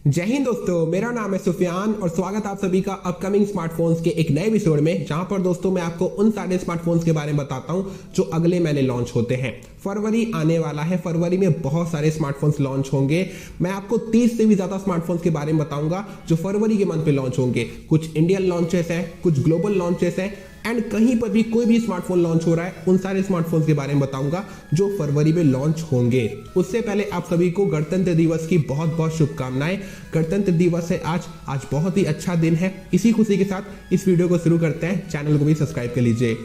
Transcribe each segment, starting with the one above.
जय हिंद दोस्तों, मेरा नाम है सुफियान और स्वागत आप सभी का अपकमिंग स्मार्टफोन्स के एक नए एपिसोड में, जहां पर दोस्तों मैं आपको उन सारे स्मार्टफोन्स के बारे में बताता हूं जो अगले महीने लॉन्च होते हैं। फरवरी आने वाला है, फरवरी में बहुत सारे स्मार्टफोन्स लॉन्च होंगे। मैं आपको 30 से भी ज्यादा स्मार्टफोन्स के बारे में बताऊंगा जो फरवरी के मंथ में लॉन्च होंगे। कुछ इंडियन लॉन्चेस हैं, कुछ ग्लोबल लॉन्चेस हैं एंड कहीं पर भी कोई भी स्मार्टफोन लॉन्च हो रहा है उन सारे स्मार्टफोन्स के बारे में बताऊंगा जो फरवरी में लॉन्च होंगे। उससे पहले आप सभी को गणतंत्र दिवस की बहुत बहुत शुभकामनाएं। गणतंत्र दिवस है आज बहुत ही अच्छा दिन है। इसी खुशी के साथ इस वीडियो को शुरू करते हैं। चैनल को भी सब्सक्राइब कर लीजिए।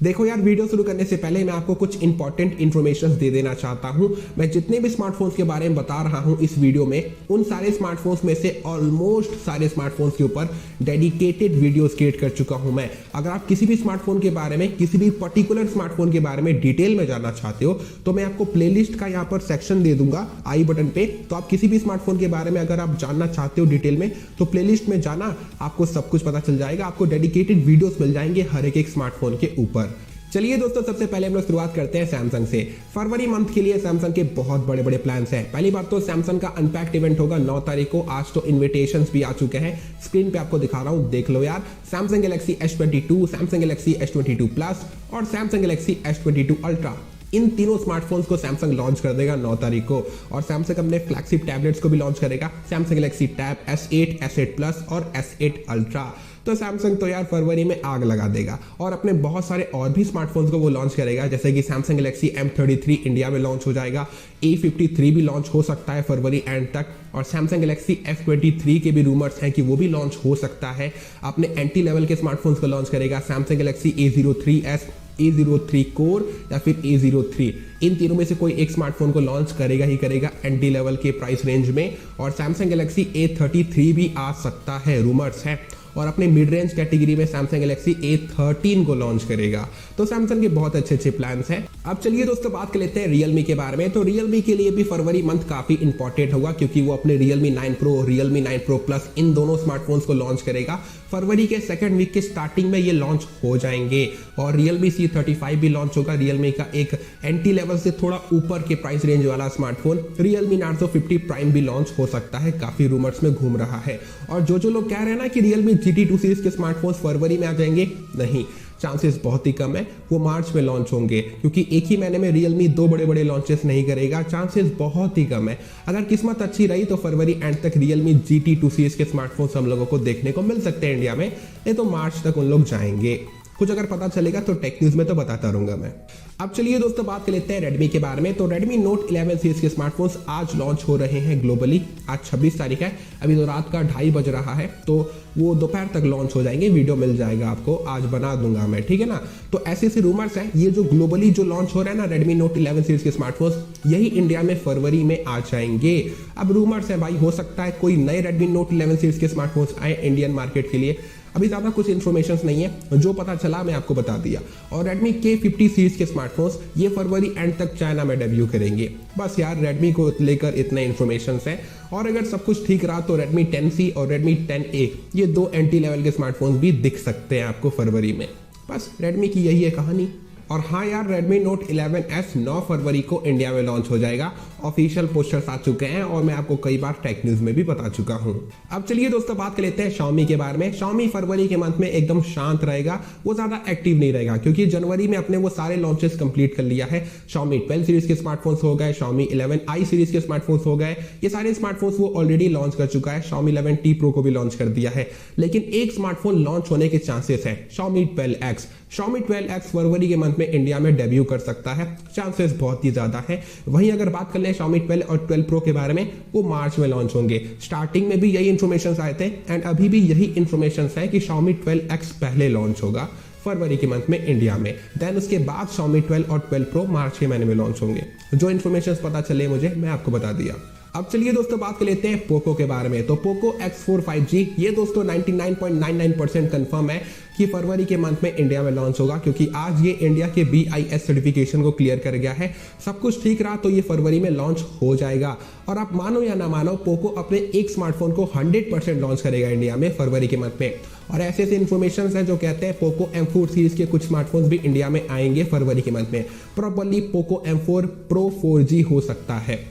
देखो यार, वीडियो शुरू करने से पहले मैं आपको कुछ इंपॉर्टेंट इन्फॉर्मेशन दे देना चाहता हूं। मैं जितने भी स्मार्टफोन्स के बारे में बता रहा हूं इस वीडियो में, उन सारे स्मार्टफोन्स में से ऑलमोस्ट सारे स्मार्टफोन्स के ऊपर डेडिकेटेड वीडियोस क्रिएट कर चुका हूं मैं। अगर आप किसी भी स्मार्टफोन के बारे में, किसी भी पर्टिकुलर स्मार्टफोन के बारे में डिटेल में जानना चाहते हो तो मैं आपको प्लेलिस्ट का यहाँ पर सेक्शन दे दूंगा आई बटन पे। तो आप किसी भी स्मार्टफोन के बारे में अगर आप जानना चाहते हो डिटेल में तो प्लेलिस्ट में जाना, आपको सब कुछ पता चल जाएगा। आपको डेडिकेटेड वीडियोस मिल जाएंगे हर एक स्मार्टफोन के ऊपर। चलिए दोस्तों, सबसे पहले हम लोग शुरुआत करते हैं सैमसंग से। फरवरी मंथ के लिए सैमसंग के बहुत बड़े बड़े प्लान्स हैं। पहली बात तो सैमसंग का अनपैक्ड इवेंट होगा 9 तारीख को। आज तो इन्विटेशंस भी आ चुके हैं, स्क्रीन पे आपको दिखा रहा हूं, देख लो यार। Samsung Galaxy S22, Samsung Galaxy S22 plus और सैमसंग गैलेक्सी S22 अल्ट्रा, इन तीनों स्मार्टफोन्स को सैमसंग लॉन्च कर देगा 9 तारीख को। और सैमसंग अपने फ्लैगशिप टैबलेट्स को भी लॉन्च करेगा, Samsung Galaxy tab S8, S8 plus और S8 अल्ट्रा। तो सैमसंग तो यार फरवरी में आग लगा देगा और अपने बहुत सारे और भी स्मार्टफोन्स को वो लॉन्च करेगा, जैसे कि सैमसंग गैलेक्सी M33 इंडिया में लॉन्च हो जाएगा। A53 भी लॉन्च हो सकता है फरवरी एंड तक। और सैमसंग गैलेक्सी F23 के भी रूमर्स हैं कि वो भी लॉन्च हो सकता है। अपने एंटी लेवल के स्मार्टफोन्स को लॉन्च करेगा, Samsung Galaxy A03s, A03 core या फिर A03, इन तीनों में से कोई एक स्मार्टफोन को लॉन्च करेगा ही करेगा एंटी लेवल के प्राइस रेंज में। और सैमसंग गैलेक्सी A33 भी आ सकता है, रूमर्स है। और अपने मिड रेंज कैटेगरी में सैमसंग गैलेक्सी A13 को लॉन्च करेगा। तो सैमसंग के बहुत अच्छे अच्छे प्लान्स हैं। अब चलिए दोस्तों, बात कर लेते हैं रियलमी के बारे में। तो रियलमी के लिए भी फरवरी मंथ काफी इंपॉर्टेंट होगा, क्योंकि वो अपने Realme 9 pro, Realme 9 pro plus, इन दोनों स्मार्टफोन्स को लॉन्च करेगा। फरवरी के सेकंड वीक के स्टार्टिंग में ये लॉन्च हो जाएंगे। और रियलमी C35 भी लॉन्च होगा, रियलमी का एक एंटी लेवल से थोड़ा ऊपर के प्राइस रेंज वाला स्मार्टफोन। रियलमी नार्जो 50 प्राइम भी लॉन्च हो सकता है, काफी रूमर्स में घूम रहा है। और जो लोग कह रहे हैं ना कि रियलमी GT2 सीरीज के स्मार्टफोन्स फरवरी में आ जाएंगे, नहीं, चांसेस बहुत ही कम है। वो मार्च में लॉन्च होंगे, क्योंकि एक ही महीने में रियलमी 2 बड़े बड़े लॉन्चेस नहीं करेगा। चांसेस बहुत ही कम है। अगर किस्मत अच्छी रही तो फरवरी एंड तक रियलमी GT2 सीरीज के स्मार्टफोन्स हम लोगों को देखने को मिल सकते हैं इंडिया में, नहीं तो मार्च तक उन लोग जाएंगे। कुछ अगर पता चलेगा तो टेक न्यूज में तो बताता रहूंगा मैं। अब चलिए दोस्तों, बात कर लेते हैं रेडमी के बारे में। तो रेडमी नोट 11 सीरीज के स्मार्टफोन्स आज लॉन्च हो रहे हैं ग्लोबली। आज 26 तारीख है, अभी तो रात का 2:30 बज रहा है, तो वो दोपहर तक लॉन्च हो जाएंगे। वीडियो मिल जाएगा आपको, आज बना दूंगा मैं, ठीक है ना। तो ऐसे ऐसे रूमर्स हैं, ये जो ग्लोबली जो लॉन्च हो रहा है ना रेडमी नोट 11 सीरीज के स्मार्टफोन्स, यही इंडिया में फरवरी में आ जाएंगे। अब रूमर्स है भाई, हो सकता है कोई नए रेडमी नोट 11 सीरीज के स्मार्टफोन्स आए इंडियन मार्केट के लिए। अभी ज्यादा कुछ इन्फॉर्मेशन नहीं है, जो पता चला मैं आपको बता दिया। और रेडमी K50 सीरीज के स्मार्टफोन्स ये फरवरी एंड तक चाइना में डेब्यू करेंगे। बस यार, रेडमी को लेकर इतने इन्फॉर्मेशन है। और अगर सब कुछ ठीक रहा तो रेडमी 10C और रेडमी 10A, ये 2 एंटी लेवल के स्मार्टफोन्स भी दिख सकते हैं आपको फरवरी में। बस रेडमी की यही है कहानी। और हाँ यार, रेडमी नोट 11S 9 फरवरी को इंडिया में लॉन्च हो जाएगा। ऑफिशियल पोस्टर्स आ चुके हैं और मैं आपको कई बार टेक न्यूज में भी बता चुका हूं। अब चलिए दोस्तों, बात कर लेते हैं Xiaomi के बारे में। Xiaomi फरवरी के मंथ में एकदम शांत रहेगा, वो ज्यादा एक्टिव नहीं रहेगा, क्योंकि जनवरी में अपने वो सारे लॉन्चेस कंप्लीट कर लिया है। Xiaomi 12 सीरीज के स्मार्टफोन्स हो गए, Xiaomi 11i सीरीज के स्मार्टफोन्स हो गए, ये सारे स्मार्टफोन्स वो ऑलरेडी लॉन्च कर चुका है। Xiaomi 11T Pro को भी लॉन्च कर दिया है। लेकिन एक स्मार्टफोन लॉन्च होने के चांसेस है, Xiaomi 12X। Xiaomi 12X फरवरी के मंथ में इंडिया में डेब्यू कर सकता है, चांसेस बहुत ही ज्यादा है। वहीं अगर बात कर ले Xiaomi 12 और 12 Pro के बारे में, वो मार्च में लॉन्च होंगे। स्टार्टिंग में भी यही इन्फॉर्मेशन आए थे एंड अभी भी यही इन्फॉर्मेशन है कि Xiaomi 12X पहले लॉन्च होगा फरवरी के मंथ में इंडिया में, देन उसके बाद Xiaomi 12 और 12 Pro मार्च के महीने में लॉन्च होंगे। जो इन्फॉर्मेशन पता चले मुझे, मैं आपको बता दिया। अब चलिए दोस्तों बात कर लेते हैं पोको के बारे में। तो पोको X4 5G ये दोस्तों 99.99% कंफर्म है कि फरवरी के मंथ में इंडिया में लॉन्च होगा, क्योंकि आज ये इंडिया के BIS सर्टिफिकेशन को क्लियर कर गया है। सब कुछ ठीक रहा तो ये फरवरी में लॉन्च हो जाएगा। और आप मानो या ना मानो, पोको अपने एक स्मार्टफोन को 100% लॉन्च करेगा इंडिया में फरवरी के मंथ में। और ऐसे ऐसे इन्फॉर्मेशन है जो कहते हैं पोको M4 सीरीज के कुछ स्मार्टफोन्स भी इंडिया में आएंगे फरवरी के मंथ में। Properly Poco M4 Pro 4G हो सकता है।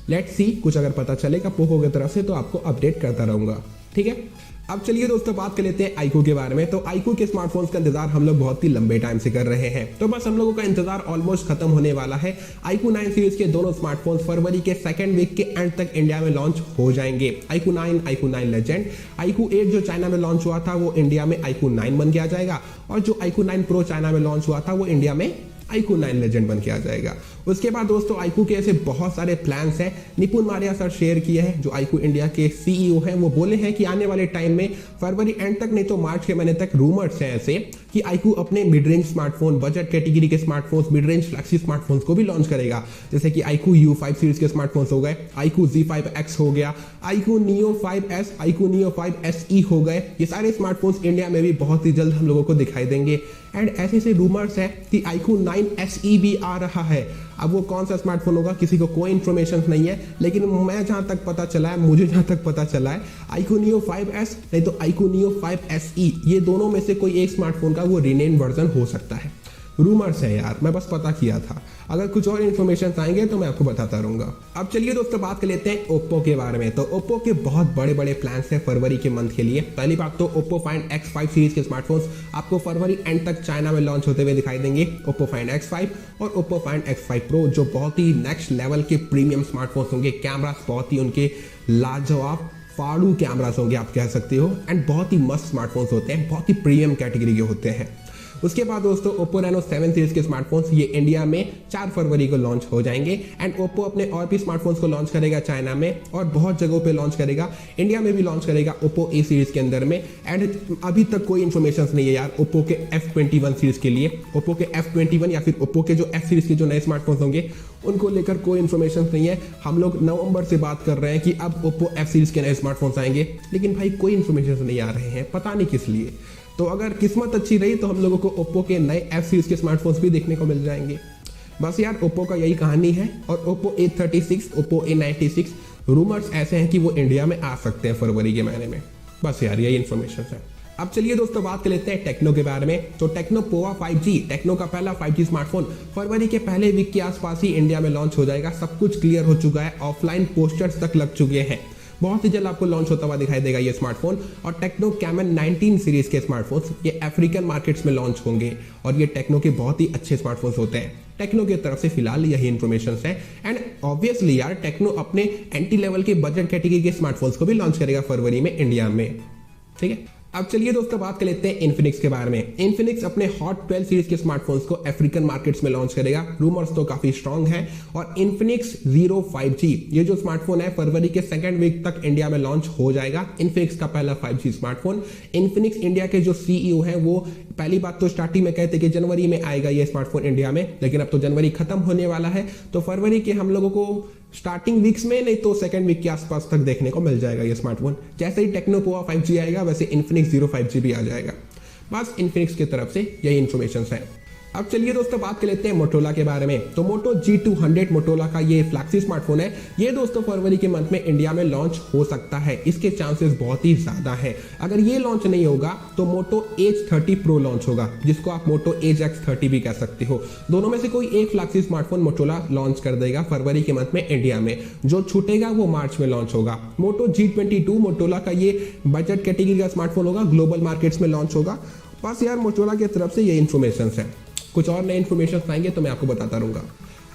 लेट्स सी, कुछ अगर पता चलेगा पोको की तरफ से तो आपको अपडेट करता रहूंगा, ठीक है। अब चलिए दोस्तों बात कर लेते हैं iQOO के बारे में। तो iQOO के स्मार्टफोन्स का इंतजार हम लोग बहुत ही लंबे टाइम से कर रहे हैं, तो बस हम लोगों का इंतजार ऑलमोस्ट खत्म होने वाला है। iQOO 9 सीरीज के दोनों स्मार्टफोन्स फरवरी के सेकंड वीक के एंड तक इंडिया में लॉन्च हो जाएंगे। iQOO 9, iQOO 9 लेजेंड, iQOO 8 जो चाइना में लॉन्च हुआ था वो इंडिया में iQOO 9 बन के आ जाएगा, और जो iQOO 9 Pro चाइना में लॉन्च हुआ था वो इंडिया में iQOO 9 लेजेंड बन के आ जाएगा। उसके बाद दोस्तों iQOO के ऐसे बहुत सारे प्लान्स हैं, निपुण मारिया सर शेयर किए हैं, जो iQOO इंडिया के CEO हैं। वो बोले हैं कि आने वाले टाइम में फरवरी एंड तक नहीं तो मार्च के महीने तक रूमर्स हैं ऐसे कि iQOO अपने mid range smartphone, budget category के smartphones, mid range flagship smartphones को भी लॉन्च करेगा। जैसे कि iQOO U5 सीरीज के स्मार्टफोन्स हो गए, iQOO Z5X हो गया, iQOO Neo 5S, iQOO Neo 5 SE हो गए। ये सारे स्मार्टफोन्स इंडिया में भी बहुत ही जल्द हम लोगों को दिखाई देंगे। एंड ऐसे ऐसे रूमर्स है कि iQOO 9 SE भी आ रहा है। अब वो कौन सा स्मार्टफोन होगा किसी को कोई इन्फॉर्मेशन नहीं है, लेकिन मैं जहां तक पता चला है, मुझे जहां तक पता चला है, iQOO Neo 5S नहीं तो iQOO Neo 5 SE, ये दोनों में से कोई एक स्मार्टफोन का वो रीनेम वर्जन हो सकता है। रूमर्स है यार, मैं बस पता किया था। अगर कुछ और इन्फॉर्मेशन आएंगे तो मैं आपको बताता रहूंगा। अब चलिए दोस्तों बात कर लेते हैं ओप्पो के बारे में। तो ओप्पो के बहुत बड़े बड़े प्लान्स हैं फरवरी के मंथ के लिए। पहली बात तो ओप्पो फाइंड X5 सीरीज के स्मार्टफोन्स आपको फरवरी एंड तक चाइना में लॉन्च होते हुए दिखाई देंगे। ओप्पो फाइंड X5 और ओप्पो फाइंड X5 Pro जो बहुत ही नेक्स्ट लेवल के प्रीमियम स्मार्टफोन्स होंगे। कैमरास बहुत ही उनके लाजवाब फाड़ू कैमरास होंगे आप कह सकते हो, एंड बहुत ही मस्त स्मार्टफोन्स होते हैं, बहुत ही प्रीमियम कैटेगरी के होते हैं। उसके बाद दोस्तों Oppo Reno 7 सीरीज के स्मार्टफोन्स ये इंडिया में 4 फरवरी को लॉन्च हो जाएंगे। एंड Oppo अपने और भी स्मार्टफोन्स को लॉन्च करेगा चाइना में और बहुत जगहों पे लॉन्च करेगा। इंडिया में भी लॉन्च करेगा Oppo A सीरीज के अंदर में। एंड अभी तक कोई इन्फॉर्मेशन नहीं है यार Oppo के F21 सीरीज के लिए। Oppo के F21 या फिर Oppo के जो F सीरीज के जो नए स्मार्टफोन्स होंगे उनको लेकर कोई इन्फॉर्मेशन नहीं है। हम लोग नवंबर से बात कर रहे हैं कि अब Oppo F सीरीज के नए स्मार्टफोन्स आएंगे, लेकिन भाई कोई इन्फॉर्मेशन नहीं आ रहे हैं, पता नहीं किस लिए। तो अगर किस्मत अच्छी रही तो हम लोगों को Oppo के नए F सीरीज के स्मार्टफोन्स भी देखने को मिल जाएंगे। बस यार Oppo का यही कहानी है। और Oppo A36, Oppo A96 rumours ऐसे हैं कि वो इंडिया में आ सकते हैं फरवरी के महीने में। बस यार यही इन्फॉर्मेशन है। अब चलिए दोस्तों बात कर लेते हैं टेक्नो के बारे में। तो टेक्नो पोवा 5G, टेक्नो का पहला 5G स्मार्टफोन फरवरी के पहले वीक के आसपास ही इंडिया में लॉन्च हो जाएगा। सब कुछ क्लियर हो चुका है, ऑफलाइन पोस्टर्स तक लग चुके हैं। बहुत ही जल्द आपको लॉन्च होता हुआ दिखाई देगा ये स्मार्टफोन। और टेक्नो कैमन 19 सीरीज के स्मार्टफोन्स ये अफ्रीकन मार्केट्स में लॉन्च होंगे और ये टेक्नो के बहुत ही अच्छे स्मार्टफोन्स होते हैं। टेक्नो की तरफ से फिलहाल यही इन्फॉर्मेशन है। एंड ऑब्वियसली यार टेक्नो अपने एंटी लेवल के बजट कैटेगरी के स्मार्टफोन्स को भी लॉन्च करेगा फरवरी में इंडिया में, ठीक है। अब चलिए दोस्तों बात कर लेते हैं इन्फिनिक्स के बारे में। इन्फिनिक्स अपने हॉट 12 सीरीज के स्मार्टफोन्स को अफ्रीकन मार्केट्स में लॉन्च करेगा। रूमर्स तो काफी स्ट्रांग है। और इन्फिनिक्स Zero 5G ये जो स्मार्टफोन है फरवरी के सेकंड वीक तक इंडिया में लॉन्च हो जाएगा। इन्फिनिक्स का पहला 5G स्मार्टफोन। इन्फिनिक्स इंडिया के जो CEO हैं वो पहली बात तो स्टार्टिंग में कहते कि जनवरी में आएगा ये स्मार्टफोन इंडिया में, लेकिन अब तो जनवरी खत्म होने वाला है। तो फरवरी के हम लोगों को स्टार्टिंग वीक्स में नहीं तो सेकंड वीक के आसपास तक देखने को मिल जाएगा ये स्मार्टफोन। जैसे ही टेक्नो पोवा 5G आएगा वैसे इन्फिनिक्स Zero 5G भी आ जाएगा। बस इन्फिनिक्स की तरफ से यही इन्फॉर्मेशन है। अब चलिए दोस्तों बात कर लेते हैं मोटोला के बारे में। तो मोटो G200 मोटोला का ये फ्लैगशिप स्मार्टफोन है। ये दोस्तों फरवरी के मंथ में इंडिया में लॉन्च हो सकता है, इसके चांसेस बहुत ही ज्यादा है। अगर ये लॉन्च नहीं होगा तो मोटो Edge 30 Pro लॉन्च होगा, जिसको आप मोटो Edge X30 भी कह सकते हो। दोनों में से कोई एक फ्लैगशिप स्मार्टफोन मोटोला लॉन्च कर देगा फरवरी के मंथ में इंडिया में। जो छूटेगा वो मार्च में लॉन्च होगा। मोटो G22 मोटोला का ये बजट कैटेगरी का स्मार्टफोन होगा, ग्लोबल मार्केट्स में लॉन्च होगा। बस यार मोटोला की तरफ से ये इन्फॉर्मेशन है। कुछ और नए इन्फॉर्मेशन आएंगे तो मैं आपको बताता रहूंगा।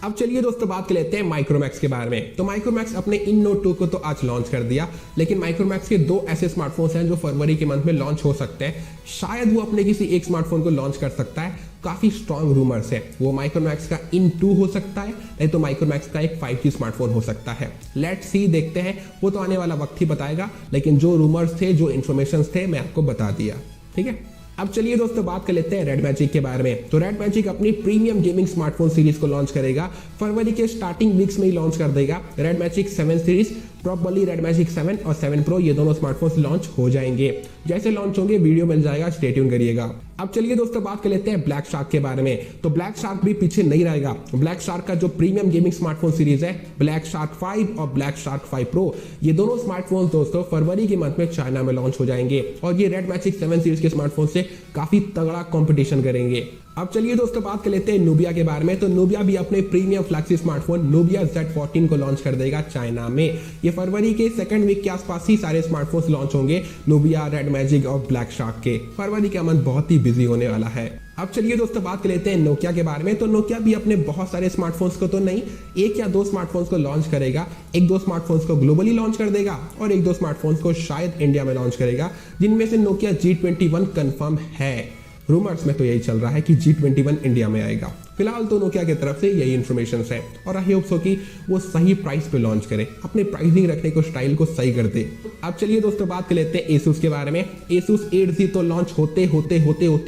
अब चलिए दोस्तों बात कर लेते हैं माइक्रोमैक्स के बारे में। तो माइक्रोमैक्स अपने इन नोट 2 को तो आज लॉन्च कर दिया, लेकिन माइक्रोमैक्स के 2 ऐसे स्मार्टफोन्स हैं जो फरवरी के मंथ में लॉन्च हो सकते हैं। शायद वो अपने किसी एक स्मार्टफोन को लॉन्च कर सकता है। काफी स्ट्रॉन्ग रूमर्स है। वो माइक्रोमैक्स का इन 2 हो सकता है, नहीं तो माइक्रोमैक्स का एक 5G स्मार्टफोन हो सकता है। लेट्स सी, देखते हैं, वो तो आने वाला वक्त ही बताएगा। लेकिन जो रूमर्स थे, जो इन्फॉर्मेशन थे, मैं आपको बता दिया, ठीक है। अब चलिए दोस्तों बात कर लेते हैं रेड मैजिक के बारे में। तो रेड मैजिक अपनी प्रीमियम गेमिंग स्मार्टफोन सीरीज को लॉन्च करेगा, फरवरी के स्टार्टिंग वीक्स में ही लॉन्च कर देगा। Red magic 7 series, properly red magic 7 और 7 प्रो, ये दोनों स्मार्टफोन्स लॉन्च हो जाएंगे। जैसे लॉन्च होंगे वीडियो मिल जाएगा, स्टे ट्यून करिएगा। अब चलिए दोस्तों बात कर लेते हैं ब्लैक शार्क के बारे में। तो ब्लैक शार्क भी पीछे नहीं रहेगा। ब्लैक शार्क का जो प्रीमियम गेमिंग स्मार्टफोन सीरीज है, ब्लैक शार्क 5 और ब्लैक शार्क 5 प्रो, ये दोनों स्मार्टफोन्स दोस्तों फरवरी के मंथ में चाइना में लॉन्च हो जाएंगे और ये रेड मैजिक 7 सीरीज के स्मार्टफोन से काफी तगड़ा कंपटीशन करेंगे। अब चलिए दोस्तों बात कर लेते हैं नूबिया के बारे में। तो नूबिया भी अपने premium flagship smartphone Nubia Z14 को लॉन्च कर देगा चाइना में। ये फरवरी के सेकंड वीक के आसपास ही सारे स्मार्टफोन्स लॉन्च होंगे, नूबिया, रेड मैजिक और ब्लैक शार्क के। फरवरी का मंथ बहुत ही बिजी होने वाला है। अब चलिए दोस्तों बात कर लेते हैं नोकिया के बारे में। तो नोकिया भी अपने बहुत सारे स्मार्टफोन्स को तो नहीं, एक या दो स्मार्टफोन्स को लॉन्च करेगा। एक दो स्मार्टफोन्स को ग्लोबली लॉन्च कर देगा और एक दो स्मार्टफोन्स को शायद इंडिया में लॉन्च करेगा, जिनमें से नोकिया G21 कंफर्म है। रूमर्स में तो यही चल रहा है कि G21 इंडिया में आएगा। फिलहाल तो नोकिया की तरफ से यही इन्फॉर्मेशन है और आई होप सो कि वो सही प्राइस पे लॉन्च करे, अपने प्राइसिंग रखने को, स्टाइल को सही कर दे। अब चलिए दोस्तों बात कर लेते हैं Asus के बारे में। Asus 8Z तो लॉन्च होते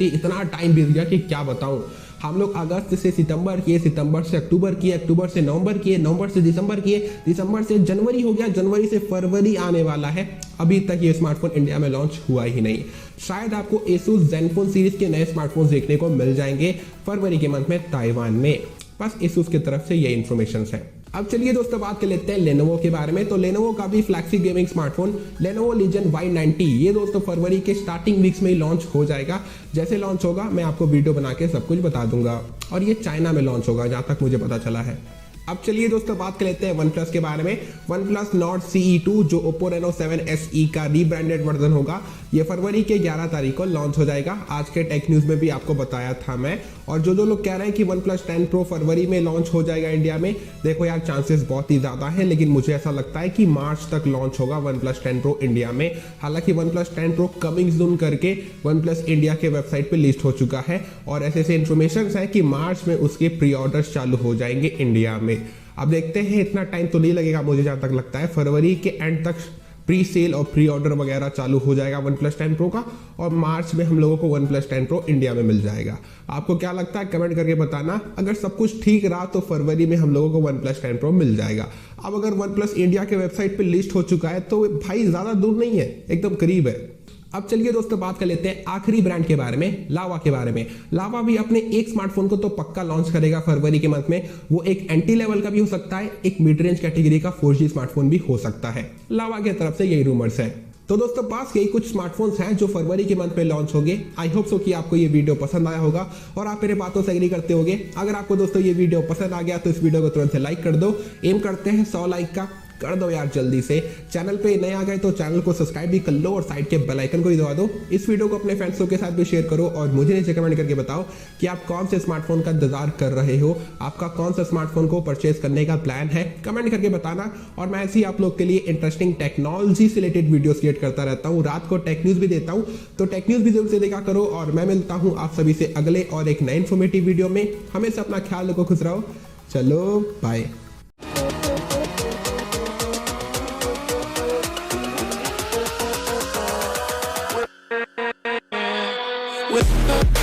इतना टाइम बीत गया कि क्या बताऊं। हम लोग अगस्त से सितंबर किए, सितंबर से अक्टूबर किए, अक्टूबर से नवंबर किए, नवंबर से दिसंबर किए, दिसंबर से जनवरी हो गया, जनवरी से फरवरी आने वाला है, अभी तक ये स्मार्टफोन इंडिया में लॉन्च हुआ ही नहीं। शायद आपको Asus Zenfone सीरीज के नए स्मार्टफोन देखने को मिल जाएंगे फरवरी के मंथ में ताइवान में। बस Asus की तरफ से ये इन्फॉर्मेशन है। अब चलिए दोस्तों बात कर लेते हैं लेनोवो के बारे में। तो लेनोवो का भी flagship gaming smartphone Lenovo legend Y90, ये दोस्तों फरवरी के स्टार्टिंग वीक्स में ही लॉन्च हो जाएगा। जैसे लॉन्च होगा मैं आपको वीडियो बना के सब कुछ बता दूंगा और ये चाइना में लॉन्च होगा जहां तक मुझे पता चला है। अब चलिए दोस्तों बात कर लेते हैं OnePlus के बारे में। OnePlus Nord CE2 जो Oppo Reno 7 SE का रीब्रांडेड वर्जन होगा, ये फरवरी के 11 तारीख को लॉन्च हो जाएगा। आज के टेक न्यूज में भी आपको बताया था मैं। और जो लोग कह रहे हैं कि OnePlus 10 Pro फरवरी में लॉन्च हो जाएगा इंडिया में, देखो यार चांसेस बहुत ही ज्यादा है, लेकिन मुझे ऐसा लगता है कि मार्च तक लॉन्च होगा OnePlus 10 Pro इंडिया में। हालांकि OnePlus 10 Pro कमिंग सून करके OnePlus इंडिया के वेबसाइट पे लिस्ट हो चुका है और ऐसे इन्फॉर्मेशन है कि मार्च में उसके प्री ऑर्डर्स चालू हो जाएंगे इंडिया में। अब देखते हैं, इतना टाइम तो नहीं लगेगा मुझे जहां तक लगता है। फरवरी के एंड तक प्री सेल और प्री ऑर्डर वगैरह चालू हो जाएगा OnePlus 10 Pro का और मार्च में हम लोगों को OnePlus 10 Pro इंडिया में मिल जाएगा। आपको क्या लगता है कमेंट करके बताना। अगर सब कुछ ठीक रहा तो फरवरी में हम लोगों को OnePlus 10 Pro मिल जाएगा। अब अगर OnePlus इंडिया के वेबसाइट पे लिस्ट हो चुका है तो भाई ज्यादा दूर नहीं है, एकदम करीब है। अब चलिए दोस्तों बात कर लेते हैं आखिरी ब्रांड के बारे में, लावा के बारे में। लावा भी अपने एक स्मार्टफोन को तो पक्का लॉन्च करेगा फरवरी के मंथ में। वो एक एंटी लेवल का भी हो सकता है, एक मिड रेंज कैटेगरी का 4G स्मार्टफोन भी हो सकता है। लावा की तरफ से यही रूमर्स है। तो दोस्तों पास यही कुछ स्मार्टफोन्स हैं जो फरवरी के मंथ में लॉन्च होंगे। आई होप सो कि आपको ये वीडियो पसंद आया होगा और आप मेरे बातों से एग्री करते होगे। अगर आपको दोस्तों ये वीडियो पसंद आ गया तो इस वीडियो को तुरंत से लाइक कर दो। एम करते हैं 100 लाइक का, कर दो यार जल्दी से। चैनल पे नए आ गए तो चैनल को सब्सक्राइब भी कर लो और साइड के बेल आइकन को भी दबा दो। इस वीडियो को अपने फ्रेंड्सों के साथ भी शेयर करो और मुझे नीचे कमेंट करके बताओ कि आप कौन से स्मार्टफोन का इंतजार कर रहे हो, आपका कौन सा स्मार्टफोन को परचेज करने का प्लान है, कमेंट करके बताना। और मैं ऐसे ही आप लोग के लिए इंटरेस्टिंग टेक्नोलॉजी से रिलेटेड वीडियोस क्रिएट करता रहता हूँ। रात को टेक न्यूज भी देता हूँ, तो टेक न्यूज भी जरूर से देखा करो। और मैं मिलता हूँ आप सभी से अगले और एक नए इन्फॉर्मेटिव वीडियो में। हमेशा अपना ख्याल रखो, खुश रहो। चलो बाय। with